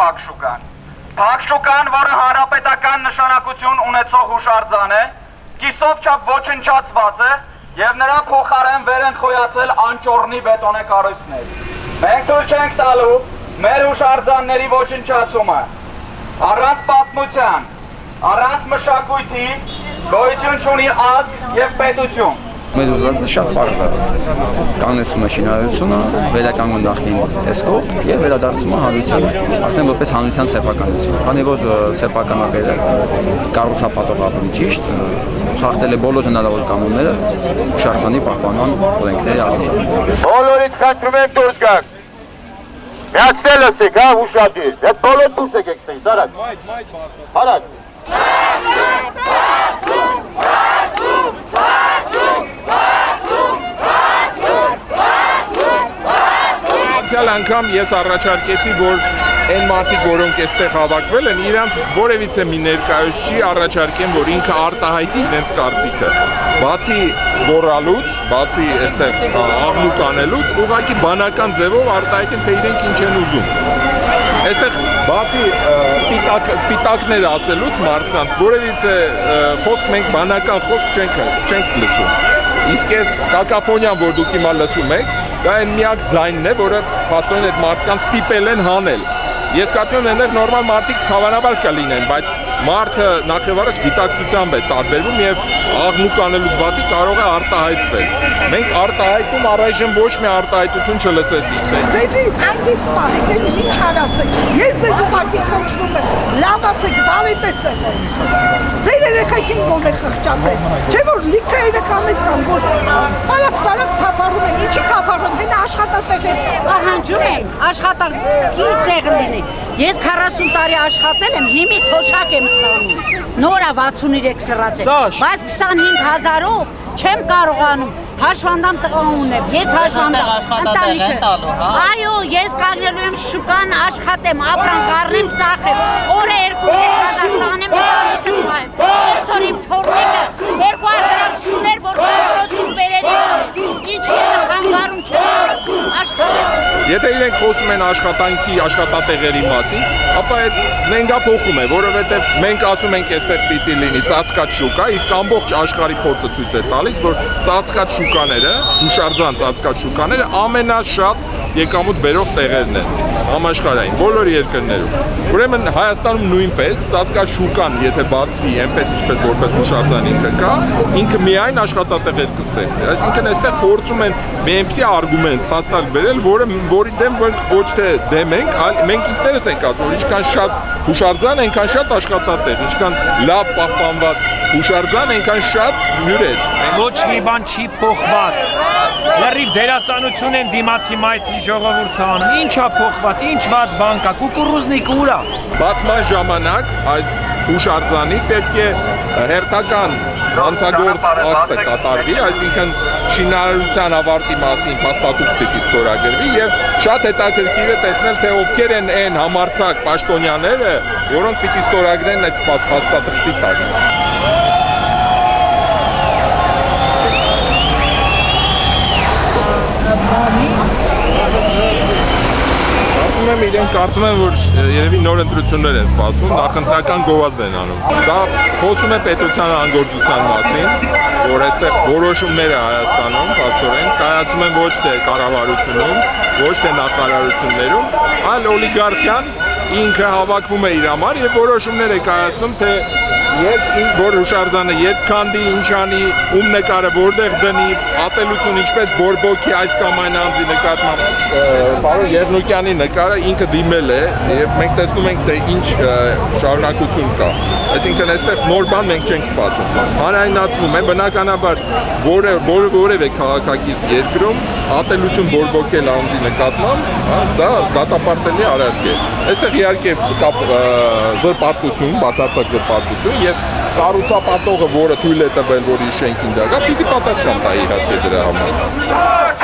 Փակշուկան։ Փակշուկան, որը հանրապետական նշանակություն ունեցող հուշարձան է, կիսով չափ ոչնչացված է եւ նրա փոխարեն վեր են խոյացել անճոռնի բետոնե կառույցներ։ Մենք թույլ չենք տալու մեր հուշարձանների ոչնչացումը։ Առանց պատմության, առանց մշակույթի գոյություն չունի ազգ եւ պետություն։ Մեր ուզածը շատ բարդ է։ Կանգնեցում է շինարարությունը, վերականգնում նախկին տեսքով եւ վերադարձում է հանրության, արդեն որպես հանրության սեփականություն։ Քանի որ սեփականատերը կառուցապատող ավելի ճիշտ խախտել է բոլոր հնարավոր կանոնները հուշարձանի պահպանման օրենքների առանցքով։ Բոլորից խնդրում եմ դուրս գաք։ Միացնել ըսեք, հա, ուշադիր։ Այդ բոլոր դուրս եկեք ստեից, արագ։ Արագ։ Անցյալ անգամ ես առաջարկեցի, որ այն մարդիկ, որոնք այստեղ հավաքվել են, իրանց որևիցե մի ներկայացուցիչ առաջարկեն, որ ինքը արտահայտի իրենց կարծիքը։ Բացի գոռալուց, բացի այստեղ աղմուկ անելուց, ուղղակի բանական ձևով արտահայտեն, թե իրենք ինչ են ուզում։ Այստեղ բացի պիտակներ ասելուց մարդկանց, որևիցե խոսք մենք բանական խոսք չենք լսում։ Իսկ այս կակաֆոնիան, որ դուք հիմա լսում եք, դա այն միակ ձայնն է, որը փաստորեն այդ մարդկանց ստիպել են հանել։ Ես կարծում եմ, այնտեղ նորմալ մարդիկ հավանաբար կլինեն, բայց մարդը նախևառաջ գիտակցությամբ է տարբերվում եւ աղմուկ անելուց բացի կարող է արտահայտվել։ Մենք արտահայտում առայժմ ոչ մի արտահայտություն չլսեցինք։ Ձեզի այնպես պահեք, ինչ արածեք։ Ես ձեզ ուղղակի խնդրում եմ, լավացեք, բարետեսեք։ Ձեր երեխեքին գոնե խղճացեք։ Չէ՞ որ լիքը երեխաներ կան, որ արապ-սարապ թափառում են, ինչի թափառում, դե աշխատատեղ է պահանջում են, աշխատանքի տեղ լինի։ Ես 40 տարի աշխատել եմ, հիմի թոշակ եմ ստանում։ Նորա 63 լրացել, բայց 25,000-ով չեմ կարողանում հաշվանդամ տղա ունեմ, ես հաշվանդամ ընտանիքը։ Այո, ես կանգնելու եմ շուկան, աշխատեմ, ապրանք առնեմ, ծախեմ, օրը 2,000 տանեմ, ընտանիքս մայեմ։ Այսօր իմ թորնիկը 200 դրամ չուներ, որ քրոջին բերերի ինչի եմ խանգարում չեմ աշխատեմ։ Եթե իրենք խոսում են աշխատանքի, աշխատատեղերի մասին, ապա այդ նենգափոխում է, որովհետև մենք ասում ենք այստեղ պիտի լինի ծածկած շուկա, իսկ ամբողջ աշխարհի փորձը ցույց է տալիս, որ ծածկած շուկաները, հուշարձան ծածկած շուկաները ամենաշատ եկամուտ բերող տեղերն են համաշխարհային բոլոր երկրներում։ Ուրեմն Հայաստանում նույնպես ծածկած շուկան, եթե բացվի այնպես ինչպես որպես հուշարձան ինքը կա, ինքը միայն աշխատատեղեր կստեղծի։ Այսինքն այստեղ փորձում են մի այնպիսի արգումենտ հաստատ բերել, որի դեմ ոչ թե դեմ ենք, այլ մենք ինքներս ենք ասում, որ ինչքան շատ հուշարձան, այնքան շատ աշխատատեղ, ինչքան լավ պահպանված հուշարձան, այնքան շատ հյուրեր։ Ոչ մի բան չի փոխված։ Լրիվ դերասանություն են դիմացի մայթի ժողովուրդը անում։ Ինչա փոխված, ինչ վատ բան կա, կուկուռուզնիկը ուրա։ Բացման ժամանակ այս հուշարձանի պետք է հերթական հանցագործ ակտը կատարվի, այսինքն շինարարության ավարտի մասին փաստաթուղթ պիտի ստորագրվի եւ շատ հետաքրքիր է տեսնել, թե ովքեր են այն համարձակ պաշտոնյաները, որոնք պիտի ստորագրեն այդ փաստաթղթի տակ։ Իրենք կարծում են, որ երևի նոր ընտրություններ են սպասվում, նախընտրական գովազդ են անում։ Սա խոսում է պետության անգործության մասին, որ այստեղ որոշումները Հայաստանում փաստորեն կայացում են ոչ թե կառավարությունում, ոչ թե նախարարություններում, այլ օլիգարխիան ինքը հավաքվում է իր համար եւ որոշումներ է կայացնում, թե որ հուշարձանը երբ քանդի, ինչ անի, ում նկարը որտեղ դնի, ատելություն ինչպես բորբոքի այս կամ այն անձի նկատմամբ պարոն Երնոկյանի նկարը ինքը դիմել է եւ մենք տեսնում ենք թե ինչ շարունակություն կա։ Այսինքն այստեղ նոր բան մենք չենք սպասում։ Հանրայնացվում է բնականաբար որևէ քաղաքակիրթ երկրում ատելություն բորբոքել անձի նկատմամբ, դա դատապարտելի արարք է։ Այստեղ իհարկե զրպարտություն, բացարձակ զրպարտություն եւ կառուցապատողը, որը թույլ է տվել, որ իր շենքին դա գա, պիտի պատասխան տա իհարկե դրա համար։